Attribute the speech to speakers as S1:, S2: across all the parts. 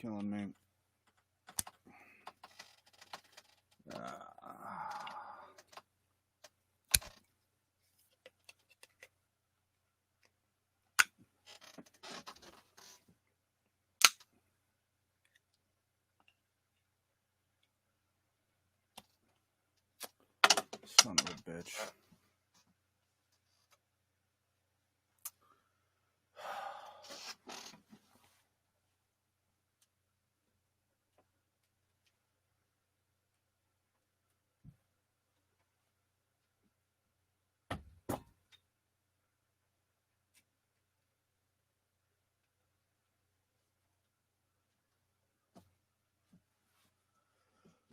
S1: killing me. Son of a bitch.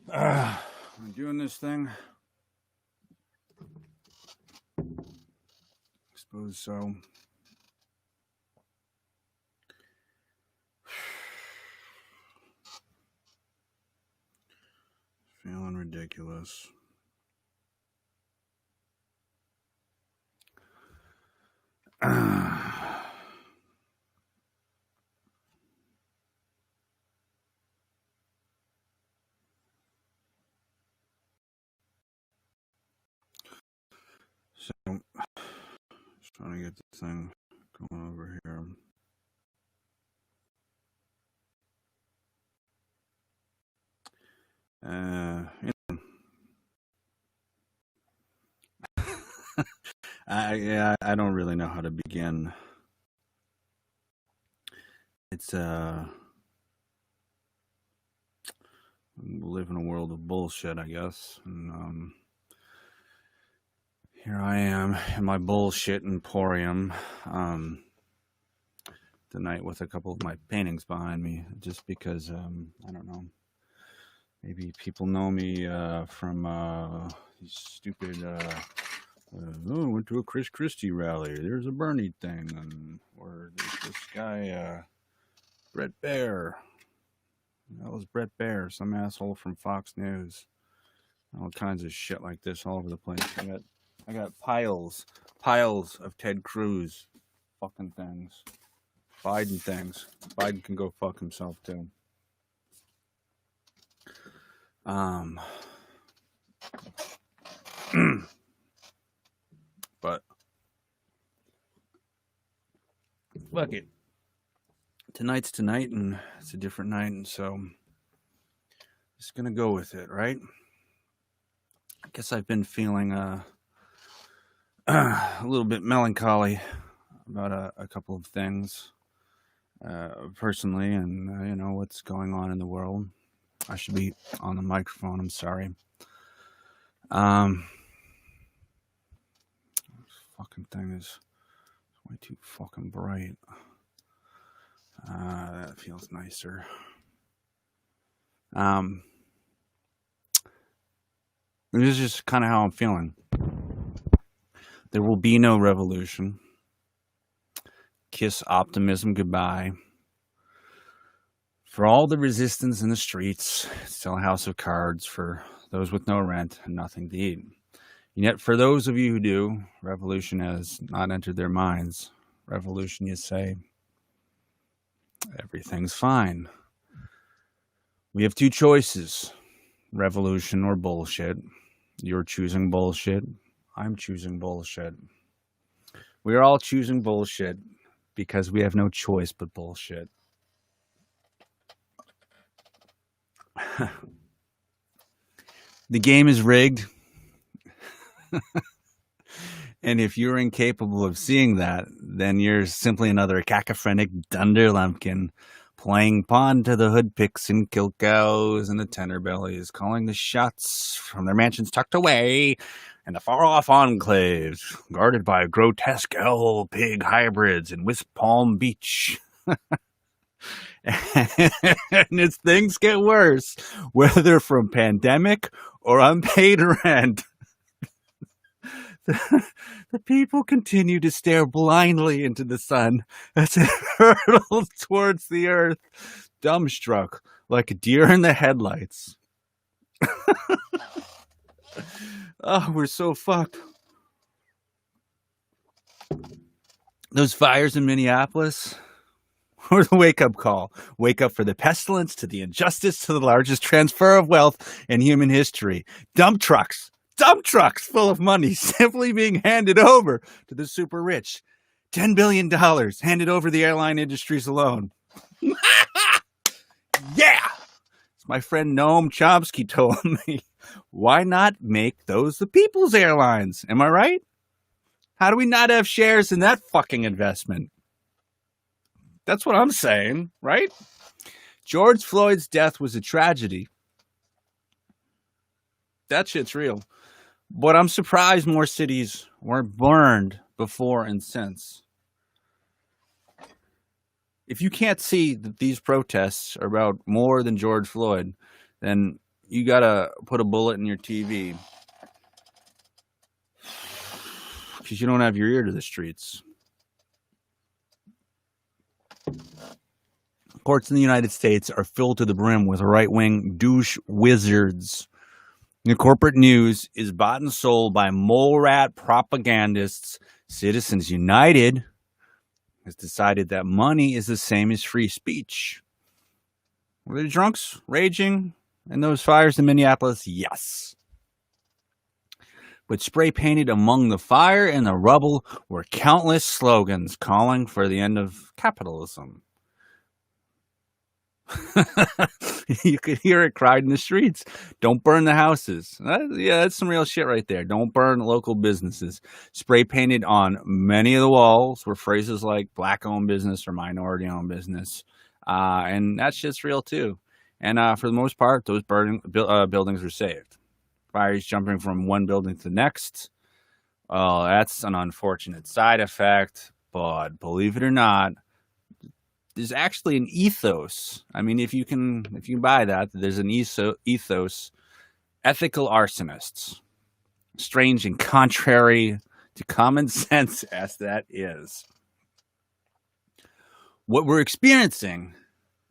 S1: I'm doing this thing. I suppose so. Feeling ridiculous. So, just trying to get this thing going over here. I don't really know how to begin. It's we live in a world of bullshit, I guess. And here I am in my bullshit emporium tonight with a couple of my paintings behind me, just because I don't know. Maybe people know me from these stupid. Went to a Chris Christie rally. There's a Bernie thing, or there's this guy, Brett Baer. That was Brett Baer, some asshole from Fox News. All kinds of shit like this all over the place. I got piles of Ted Cruz fucking things, Biden things. Biden can go fuck himself too. But fuck it. Tonight's tonight, and it's a different night, and so just gonna go with it, right? I guess I've been feeling a little bit melancholy about a couple of things personally, and you know what's going on in the world. I should be on the microphone. I'm sorry. This fucking thing is way too fucking bright. That feels nicer. This is just kind of how I'm feeling. There will be no revolution. Kiss optimism goodbye. For all the resistance in the streets, it's still a house of cards for those with no rent and nothing to eat. And yet, for those of you who do, revolution has not entered their minds. Revolution, you say, everything's fine. We have two choices, revolution or bullshit. You're choosing bullshit. I'm choosing bullshit. We are all choosing bullshit because we have no choice but bullshit. The game is rigged. And if you're incapable of seeing that, then you're simply another cacophonic dunder lumpkin playing pawn to the hoodpicks and kilcows and the tenderbellies, calling the shots from their mansions tucked away in the far-off enclaves, guarded by grotesque owl-pig hybrids in West Palm Beach. And as things get worse, whether from pandemic or unpaid rent, the people continue to stare blindly into the sun as it hurtles towards the earth, dumbstruck like a deer in the headlights. Oh, we're so fucked. Those fires in Minneapolis, Or the wake-up call. Wake up for the pestilence, to the injustice, to the largest transfer of wealth in human history. Dump trucks full of money simply being handed over to the super rich. $10 billion handed over the airline industries alone. Yeah! As my friend Noam Chomsky told me, why not make those the people's airlines? Am I right? How do we not have shares in that fucking investment? That's what I'm saying, right? George Floyd's death was a tragedy. That shit's real. But I'm surprised more cities weren't burned before and since. If you can't see that these protests are about more than George Floyd, then you gotta put a bullet in your TV. Because you don't have your ear to the streets. Courts in the United States are filled to the brim with right-wing douche wizards. The corporate news is bought and sold by mole rat propagandists. Citizens United has decided that money is the same as free speech. Were the drunks raging in those fires in Minneapolis? Yes. But spray painted among the fire and the rubble were countless slogans calling for the end of capitalism. You could hear it cried in the streets. Don't burn the houses. That's some real shit right there. Don't burn local businesses. Spray painted on many of the walls were phrases like black-owned business or minority-owned business. And that shit's real too. And for the most part, those buildings were saved. Fires jumping from one building to the next. That's an unfortunate side effect. But believe it or not, there's actually an ethos. I mean, if you can buy that, there's an ethos. Ethical arsonists. Strange and contrary to common sense as that is. What we're experiencing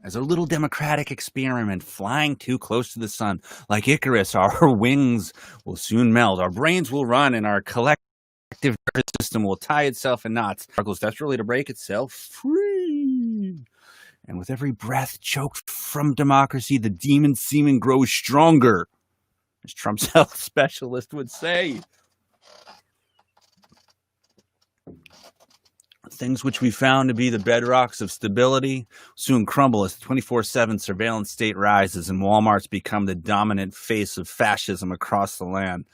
S1: as a little democratic experiment flying too close to the sun, like Icarus, our wings will soon melt, our brains will run, and our collective nervous system will tie itself in knots. Struggles desperately to break itself free. And with every breath choked from democracy, the demon semen grows stronger, as Trump's health specialist would say. Things which we found to be the bedrocks of stability soon crumble as the 24/7 surveillance state rises and Walmarts become the dominant face of fascism across the land.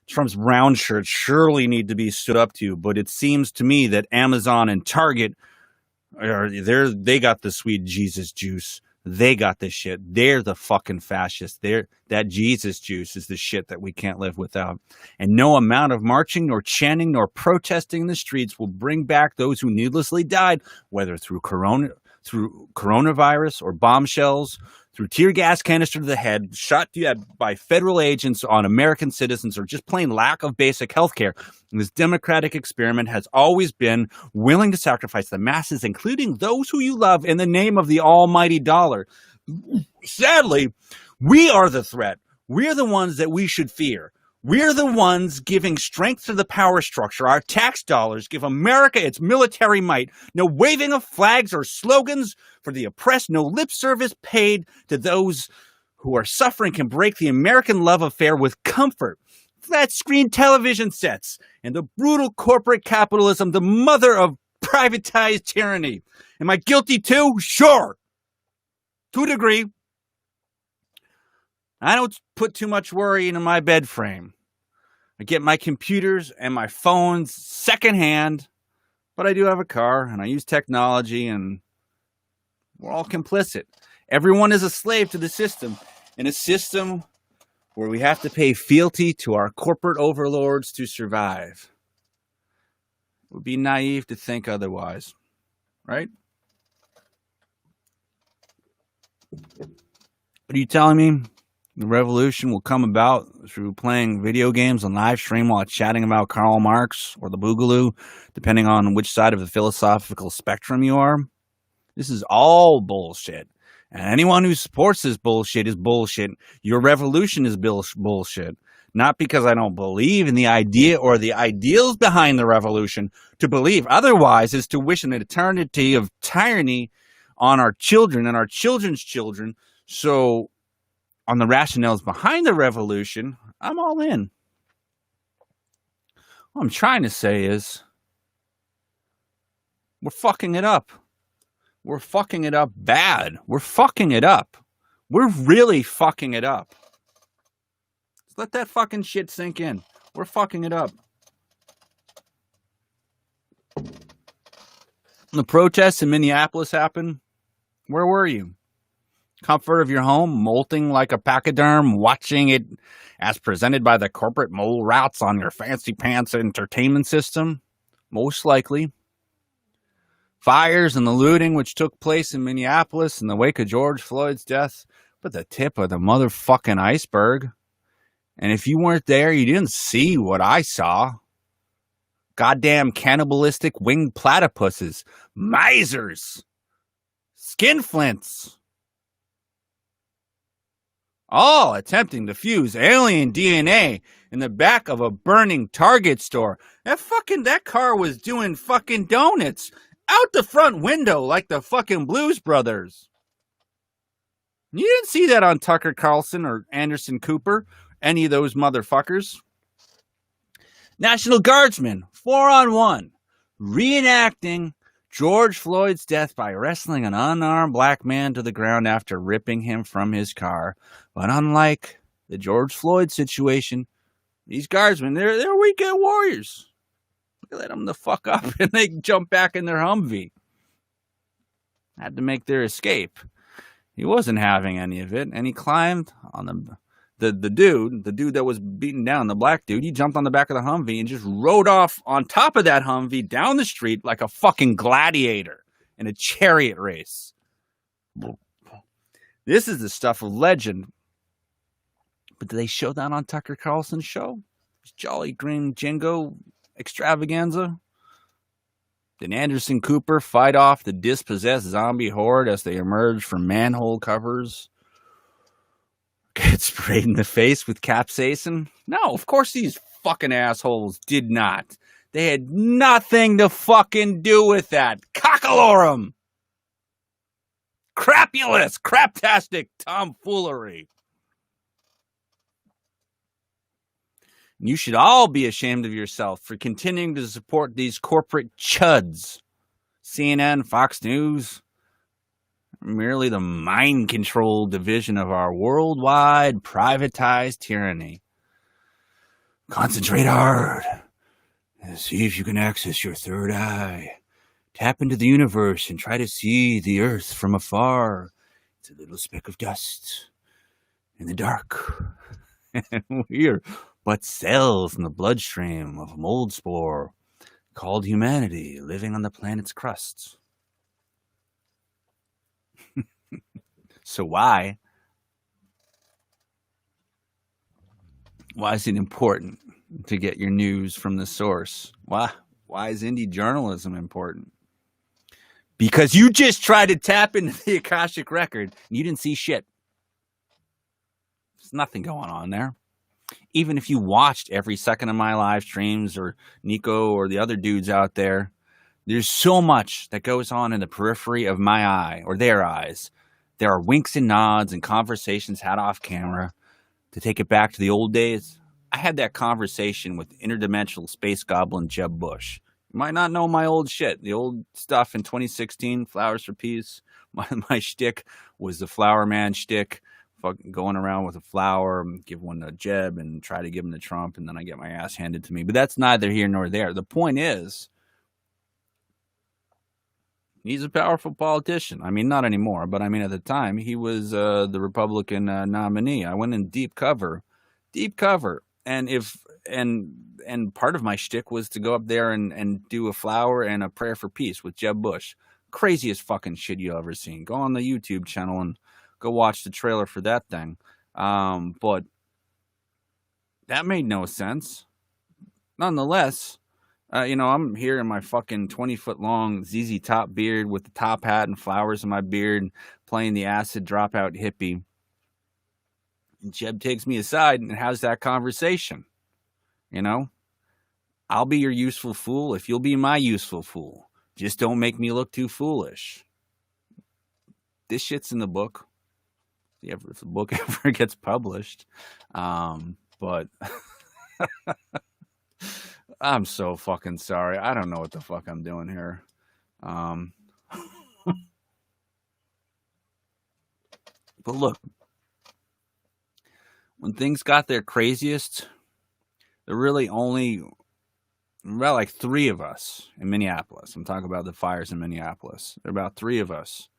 S1: Trump's brown shirts surely need to be stood up to, but it seems to me that Amazon and Target they got the sweet Jesus juice. They got the shit. They're the fucking fascists. That Jesus juice is the shit that we can't live without. And no amount of marching nor chanting nor protesting in the streets will bring back those who needlessly died, whether through coronavirus or bombshells, through tear gas canister to the head, shot by federal agents on American citizens, or just plain lack of basic health care. And this democratic experiment has always been willing to sacrifice the masses, including those who you love, in the name of the almighty dollar. Sadly, we are the threat. We're the ones that we should fear. We're the ones giving strength to the power structure. Our tax dollars give America its military might. No waving of flags or slogans for the oppressed. No lip service paid to those who are suffering can break the American love affair with comfort. Flat screen television sets and the brutal corporate capitalism, the mother of privatized tyranny. Am I guilty too? Sure. To a degree. I don't put too much worry into my bed frame. I get my computers and my phones secondhand, but I do have a car and I use technology, and we're all complicit. Everyone is a slave to the system, in a system where we have to pay fealty to our corporate overlords to survive. It would be naive to think otherwise, right? What are you telling me? The revolution will come about through playing video games on live stream while chatting about Karl Marx or the Boogaloo, depending on which side of the philosophical spectrum you are. This is all bullshit. And anyone who supports this bullshit is bullshit. Your revolution is bullshit. Not because I don't believe in the idea or the ideals behind the revolution. To believe otherwise is to wish an eternity of tyranny on our children and our children's children. So on the rationales behind the revolution, I'm all in. What I'm trying to say is we're fucking it up. We're fucking it up bad. We're fucking it up. We're really fucking it up. Let's let that fucking shit sink in. We're fucking it up. The protests in Minneapolis happened. Where were you? Comfort of your home, molting like a pachyderm, watching it as presented by the corporate mole rats on your fancy pants entertainment system? Most likely. Fires and the looting which took place in Minneapolis in the wake of George Floyd's death, but the tip of the motherfucking iceberg. And if you weren't there, you didn't see what I saw. Goddamn cannibalistic winged platypuses, misers, skinflints, all attempting to fuse alien DNA in the back of a burning Target store. That car was doing fucking donuts out the front window like the fucking Blues Brothers. You didn't see that on Tucker Carlson or Anderson Cooper, any of those motherfuckers. National Guardsmen, 4-on-1, reenacting George Floyd's death by wrestling an unarmed black man to the ground after ripping him from his car. But unlike the George Floyd situation, these guardsmen, they're weekend warriors. They let them the fuck up and they jump back in their Humvee. Had to make their escape. He wasn't having any of it, and he climbed on the dude that was beaten down, the black dude. He jumped on the back of the Humvee and just rode off on top of that Humvee down the street like a fucking gladiator in a chariot race. This is the stuff of legend. But did they show that on Tucker Carlson's show? Jolly Green Jingo extravaganza? Did Anderson Cooper fight off the dispossessed zombie horde as they emerged from manhole covers? Get sprayed in the face with capsaicin? No, of course these fucking assholes did not. They had nothing to fucking do with that. Cockalorum! Crapulous, craptastic tomfoolery. You should all be ashamed of yourself for continuing to support these corporate chuds. CNN, Fox News, merely the mind control division of our worldwide privatized tyranny. Concentrate hard and see if you can access your third eye. Tap into the universe and try to see the earth from afar. It's a little speck of dust in the dark. And we're but cells in the bloodstream of a mold spore called humanity living on the planet's crust. So why is it important to get your news from the source? Why is indie journalism important? Because you just tried to tap into the Akashic Record and you didn't see shit. There's nothing going on there. Even if you watched every second of my live streams or Nico or the other dudes out there, there's so much that goes on in the periphery of my eye or their eyes. There are winks and nods and conversations had off camera. To take it back to the old days, I had that conversation with interdimensional space goblin Jeb Bush. You might not know my old shit. The old stuff in 2016, Flowers for Peace. My shtick was the Flower Man shtick. Going around with a flower, give one to Jeb and try to give him to Trump, and then I get my ass handed to me. But that's neither here nor there. The point is, he's a powerful politician. I mean, not anymore, but I mean, at the time, he was the Republican nominee. I went in deep cover. And part of my shtick was to go up there and do a flower and a prayer for peace with Jeb Bush. Craziest fucking shit you ever seen. Go on the YouTube channel and go watch the trailer for that thing. But that made no sense. Nonetheless, I'm here in my fucking 20-foot long ZZ Top beard with the top hat and flowers in my beard, playing the acid dropout hippie. And Jeb takes me aside and has that conversation. I'll be your useful fool if you'll be my useful fool. Just don't make me look too foolish. this shit's in the book. If the book ever gets published. But I'm so fucking sorry. I don't know what the fuck I'm doing here. But look, when things got their craziest, there really only about like 3 of us in Minneapolis. I'm talking about the fires in Minneapolis. There are about 3 of us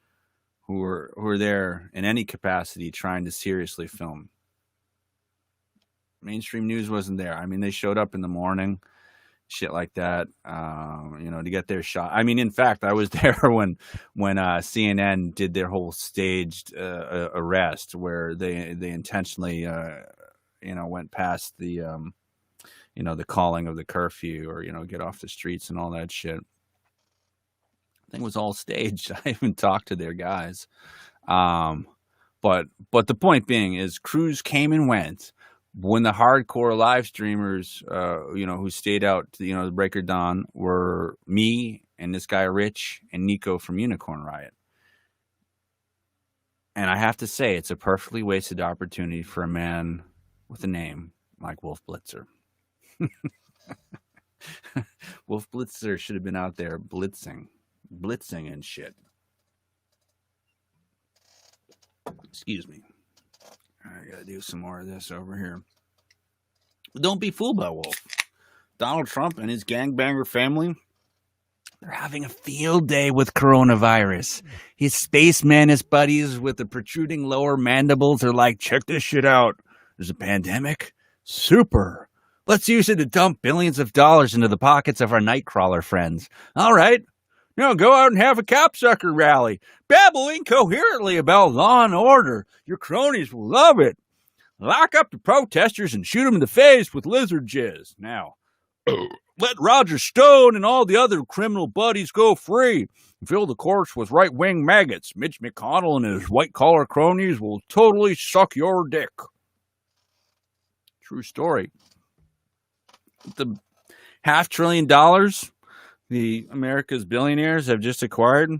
S1: who were there in any capacity trying to seriously film. Mainstream news wasn't there. I mean, they showed up in the morning, shit like that, to get their shot. I mean, in fact, I was there when CNN did their whole staged arrest where they intentionally, went past the, the calling of the curfew or, get off the streets and all that shit. I think it was all staged. I even talked to their guys. But the point being is crews came and went. When the hardcore live streamers, who stayed out to, the break of dawn were me and this guy Rich and Nico from Unicorn Riot. And I have to say, it's a perfectly wasted opportunity for a man with a name like Wolf Blitzer. Wolf Blitzer should have been out there blitzing and shit. Excuse me. I gotta do some more of this over here. Don't be fooled by Wolf. Donald Trump and his gangbanger family, they're having a field day with coronavirus. His space menace buddies with the protruding lower mandibles are like, check this shit out. There's a pandemic? Super. Let's use it to dump billions of dollars into the pockets of our nightcrawler friends. All right. Now go out and have a capsucker rally. Babble incoherently about law and order. Your cronies will love it. Lock up the protesters and shoot them in the face with lizard jizz. Now, let Roger Stone and all the other criminal buddies go free. Fill the courts with right-wing maggots. Mitch McConnell and his white-collar cronies will totally suck your dick. True story. The $500 billion the America's billionaires have just acquired,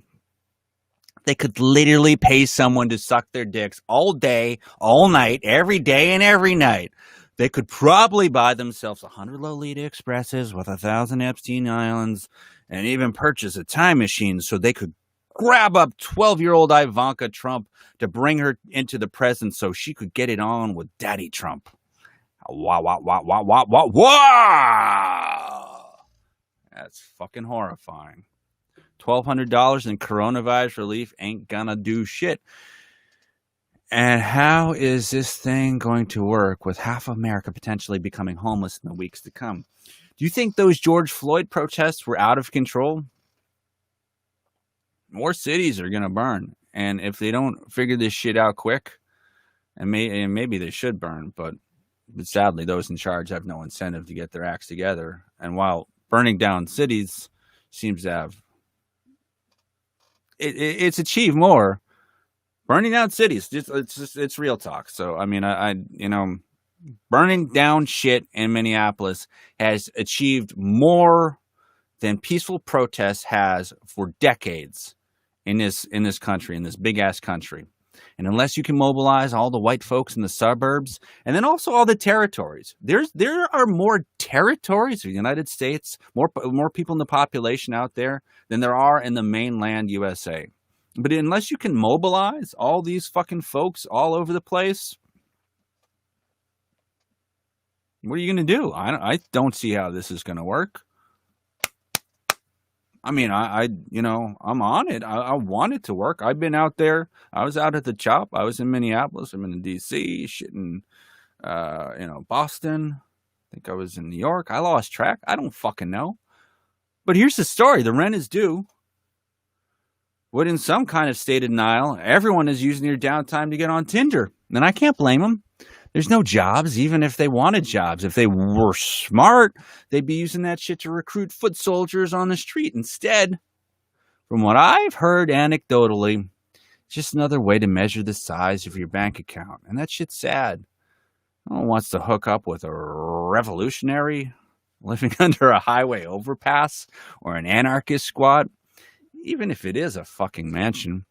S1: they could literally pay someone to suck their dicks all day, all night, every day and every night. They could probably buy themselves 100 Lolita Expresses with 1,000 Epstein Islands and even purchase a time machine so they could grab up 12-year-old Ivanka Trump to bring her into the presence so she could get it on with Daddy Trump. Wow, wow, wow, wow, wow, wow, wow! That's fucking horrifying. $1,200 in coronavirus relief ain't gonna do shit. And how is this thing going to work with half of America potentially becoming homeless in the weeks to come? Do you think those George Floyd protests were out of control? More cities are gonna burn. And if they don't figure this shit out quick, and maybe they should burn, but sadly, those in charge have no incentive to get their acts together. And while burning down cities seems to have it's achieved more, burning down cities, it's real talk. So I mean, I burning down shit in Minneapolis has achieved more than peaceful protests has for decades in this country, in this big ass country. And unless you can mobilize all the white folks in the suburbs, and then also all the territories, there are more territories of the United States, more people in the population out there than there are in the mainland USA. But unless you can mobilize all these fucking folks all over the place, what are you going to do? I don't see how this is going to work. I mean, I'm on it. I want it to work. I've been out there. I was out at the CHOP. I was in Minneapolis. I've been in D.C., shit in, Boston. I think I was in New York. I lost track. I don't fucking know. But here's the story. The rent is due. But in some kind of state of denial, everyone is using their downtime to get on Tinder. And I can't blame them. There's no jobs, even if they wanted jobs. If they were smart, they'd be using that shit to recruit foot soldiers on the street. Instead, from what I've heard anecdotally, it's just another way to measure the size of your bank account. And that shit's sad. No one wants to hook up with a revolutionary living under a highway overpass or an anarchist squad, even if it is a fucking mansion.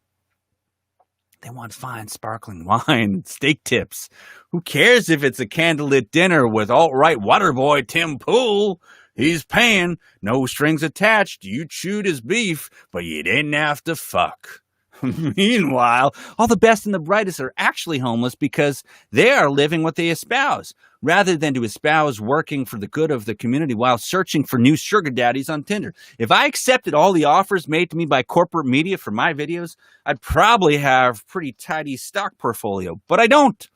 S1: They want fine sparkling wine, steak tips. Who cares if it's a candlelit dinner with alt-right waterboy Tim Pool? He's paying, no strings attached. You chewed his beef, but you didn't have to fuck. Meanwhile, all the best and the brightest are actually homeless because they are living what they espouse, rather than to espouse working for the good of the community while searching for new sugar daddies on Tinder. If I accepted all the offers made to me by corporate media for my videos, I'd probably have pretty tidy stock portfolio, but I don't.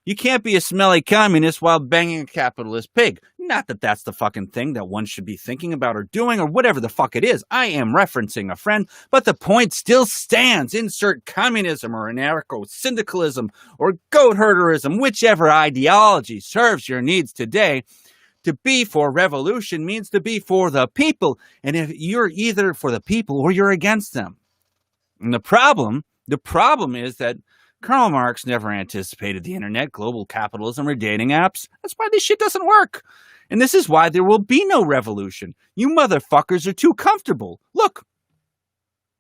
S1: You can't be a smelly communist while banging a capitalist pig. Not that that's the fucking thing that one should be thinking about or doing or whatever the fuck it is. I am referencing a friend, but the point still stands. Insert communism or anarcho-syndicalism or goat herderism, whichever ideology serves your needs today. To be for revolution means to be for the people. And if you're either for the people or you're against them. And the problem is that Karl Marx never anticipated the internet, global capitalism, or dating apps. That's why this shit doesn't work. And this is why there will be no revolution. You motherfuckers are too comfortable. Look,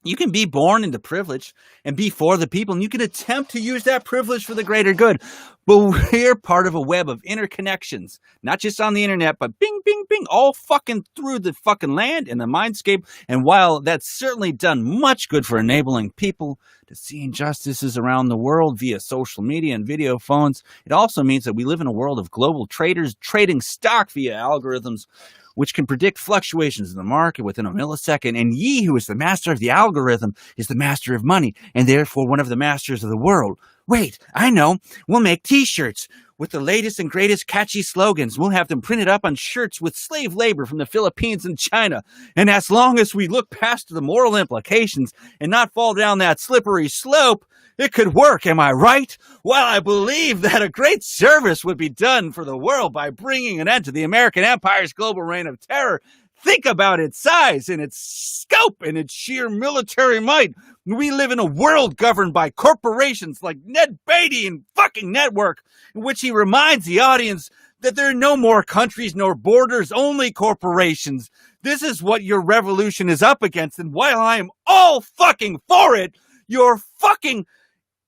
S1: you can be born into privilege and be for the people, and you can attempt to use that privilege for the greater good. But we're part of a web of interconnections, not just on the internet, but bing, bing, bing, all fucking through the fucking land and the mindscape. And while that's certainly done much good for enabling people to see injustices around the world via social media and video phones, it also means that we live in a world of global traders trading stock via algorithms, which can predict fluctuations in the market within a millisecond. And ye, who is the master of the algorithm, is the master of money, and therefore one of the masters of the world. Wait, I know. We'll make t-shirts with the latest and greatest catchy slogans. We'll have them printed up on shirts with slave labor from the Philippines and China. And as long as we look past the moral implications and not fall down that slippery slope, it could work, am I right? Well, I believe that a great service would be done for the world by bringing an end to the American Empire's global reign of terror. Think about its size and its scope and its sheer military might. We live in a world governed by corporations like Ned Beatty and fucking Network, in which he reminds the audience that there are no more countries nor borders, only corporations. This is what your revolution is up against, and while I am all fucking for it, you're fucking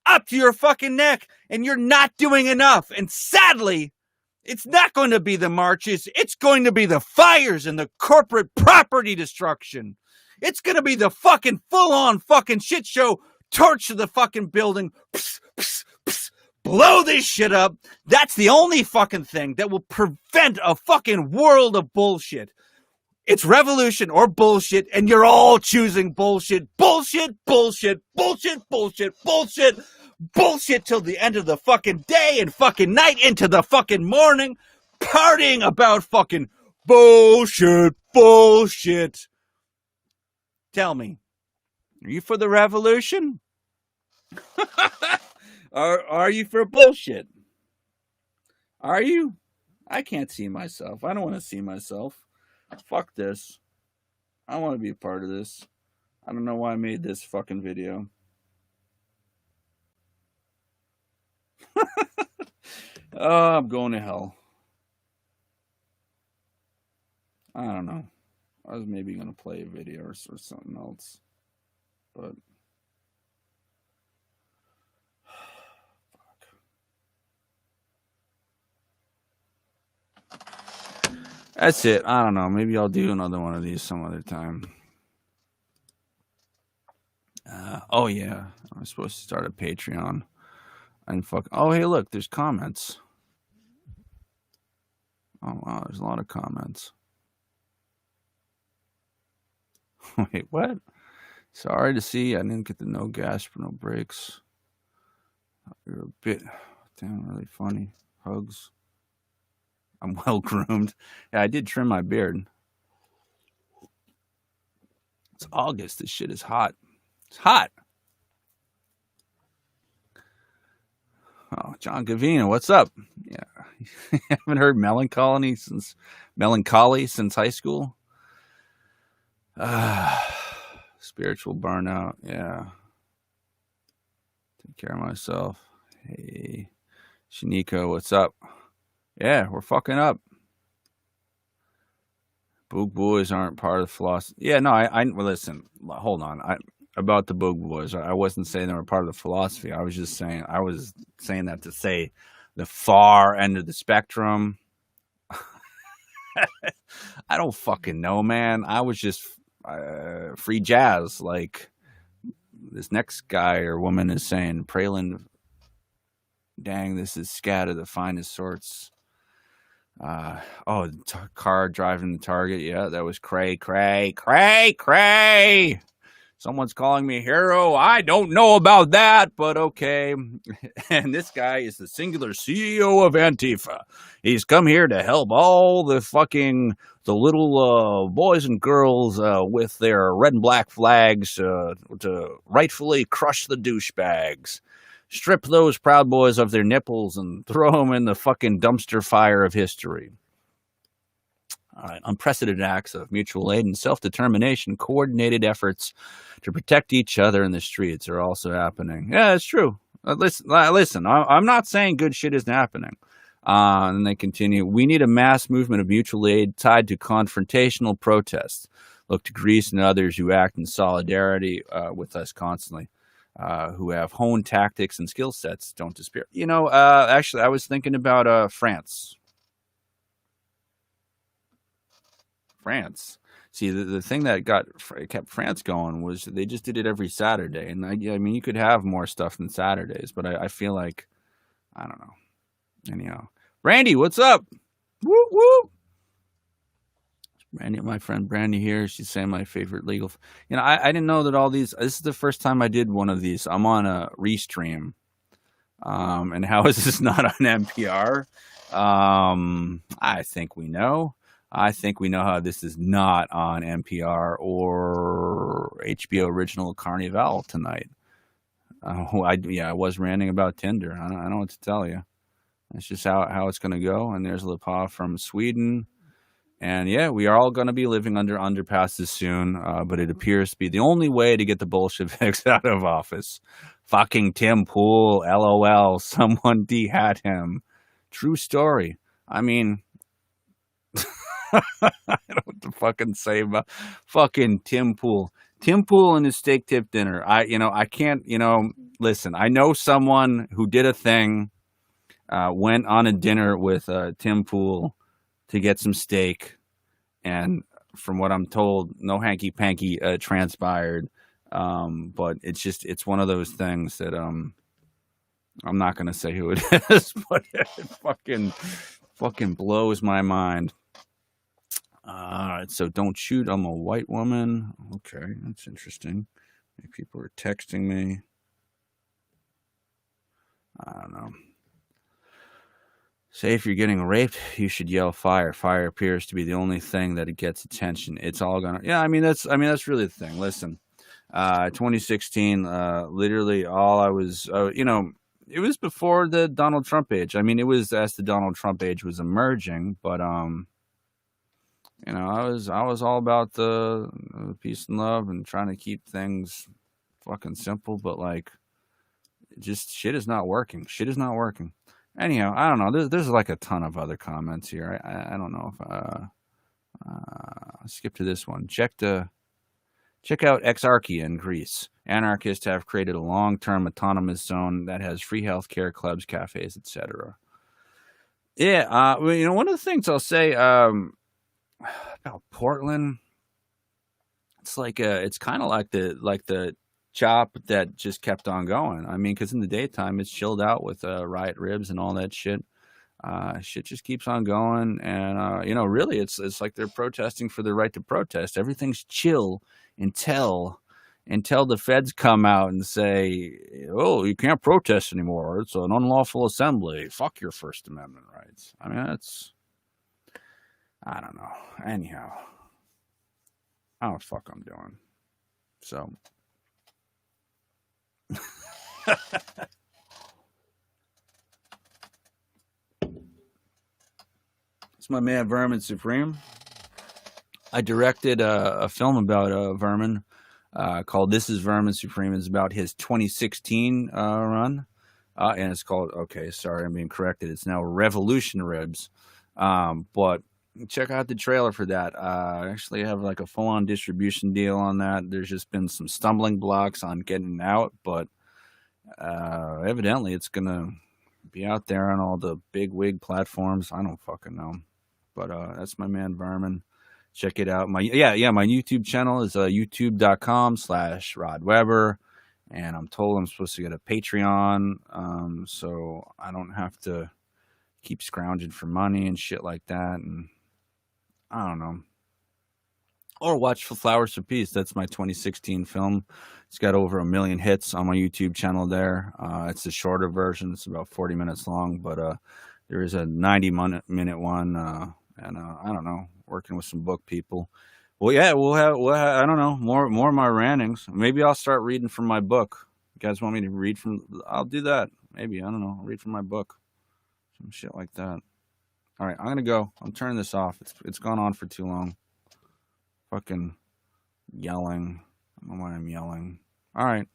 S1: up to your fucking neck, and you're not doing enough. And sadly, it's not going to be the marches. It's going to be the fires and the corporate property destruction. It's going to be the fucking full-on fucking shit show. Torch to the fucking building. Psst, psst, psst. Blow this shit up. That's the only fucking thing that will prevent a fucking world of bullshit. It's revolution or bullshit, and you're all choosing bullshit. Bullshit, bullshit, bullshit, bullshit, bullshit. Bullshit till the end of the fucking day and fucking night into the fucking morning, partying about fucking bullshit, bullshit. Tell me, are you for the revolution? Are you for bullshit? Are you? I can't see myself. I don't want to see myself. Fuck this. I want to be a part of this. I don't know why I made this fucking video. Oh, I'm going to hell. I don't know. I was maybe going to play a video or something else. But that's it. I don't know. Maybe I'll do another one of these some other time. Oh, yeah. I'm supposed to start a Patreon. And oh, hey, look, there's comments. Oh, wow, there's a lot of comments. Wait, what? Sorry to see I didn't get the no gas for no brakes. You're a bit, damn, really funny. Hugs. I'm well groomed. Yeah, I did trim my beard. It's August. This shit is hot. It's hot. Oh, John Gavina, what's up? Yeah, haven't heard melancholy since high school. Spiritual burnout. Yeah. Take care of myself. Hey, Shaniko, what's up? Yeah, we're fucking up. Boog boys aren't part of the philosophy. Yeah, no, well, listen, hold on. about the Boog Boys. I wasn't saying they were part of the philosophy. I was saying that to say the far end of the spectrum. I don't fucking know, man. I was just free jazz. Like this next guy or woman is saying, Pralin, dang, this is scat of the finest sorts. Car driving the Target. Yeah, that was cray. Someone's calling me a hero. I don't know about that, but okay. And this guy is the singular CEO of Antifa. He's come here to help all the little boys and girls with their red and black flags to rightfully crush the douchebags. Strip those Proud Boys of their nipples and throw them in the fucking dumpster fire of history. All right, unprecedented acts of mutual aid and self-determination, coordinated efforts to protect each other in the streets are also happening. Yeah, it's true. Listen, I'm not saying good shit isn't happening. And they continue, we need a mass movement of mutual aid tied to confrontational protests. Look to Greece and others who act in solidarity with us constantly, who have honed tactics and skill sets. Don't despair. Actually, I was thinking about France. See, the thing that kept France going was they just did it every Saturday, and I mean you could have more stuff than Saturdays, but I feel like I don't know. Anyhow, Brandy, what's up? Whoop whoop. Brandy, my friend Brandy here. She's saying my favorite legal. I didn't know that all these. This is the first time I did one of these. I'm on a restream, and how is this not on NPR? I think we know. I think we know how this is not on NPR or HBO Original Carnival tonight. I was ranting about Tinder. I don't know what to tell you. That's just how it's going to go. And there's Lepa from Sweden. And yeah, we are all going to be living under underpasses soon. But it appears to be the only way to get the Bolsheviks out of office. Fucking Tim Pool, LOL. Someone de-hat him. True story. I mean... I don't know what to fucking say about fucking Tim Pool. Tim Pool and his steak tip dinner. I can't, listen, I know someone who did a thing, went on a dinner with Tim Pool to get some steak. And from what I'm told, no hanky-panky transpired. But it's one of those things that I'm not going to say who it is, but it fucking blows my mind. All right, so don't shoot. I'm a white woman. Okay, that's interesting. Maybe people are texting me. I don't know. Say if you're getting raped, you should yell fire. Fire appears to be the only thing that it gets attention. It's all gonna. Yeah, I mean that's really the thing. Listen, 2016. Literally, all I was. It was before the Donald Trump age. I mean, it was as the Donald Trump age was emerging, but I was all about the peace and love and trying to keep things fucking simple, but like, just shit is not working. Anyhow, I don't know. There's like a ton of other comments here. I don't know if skip to this one. Check out Exarchia in Greece. Anarchists have created a long-term autonomous zone that has free healthcare, clubs, cafes, etc. Yeah, one of the things I'll say about Portland, it's like it's kind of like the chop that just kept on going. I mean, because in the daytime it's chilled out with riot ribs and all that shit. Shit just keeps on going, and really, it's like they're protesting for the right to protest. Everything's chill until the feds come out and say, "Oh, you can't protest anymore. It's an unlawful assembly. Fuck your First Amendment rights." I mean, I don't know. Anyhow, I don't know what the fuck I'm doing. So. It's my man Vermin Supreme. I directed a film about Vermin called This is Vermin Supreme. It's about his 2016 run. And it's called, okay, sorry, I'm being corrected. It's now Revolution Ribs. But check out the trailer for that. I actually have like a full-on distribution deal on that. There's just been some stumbling blocks on getting it out, but evidently it's gonna be out there on all the big wig platforms. I don't fucking know, but that's my man Vermin. Check it out. My YouTube channel is youtube.com/RodWebber, and I'm told I'm supposed to get a Patreon, so I don't have to keep scrounging for money and shit like that. And I don't know. Or watch Flowers for Peace. That's my 2016 film. It's got over 1 million hits on my YouTube channel there. It's a shorter version. It's about 40 minutes long, but there is a 90-minute one, and I don't know, working with some book people. Well, yeah, we'll have I don't know, more of my rantings. Maybe I'll start reading from my book. You guys want me to read from? I'll do that. Maybe, I don't know. I'll read from my book. Some shit like that. All right, I'm gonna go. I'm turning this off. It's gone on for too long. Fucking yelling. I don't know why I'm yelling. All right.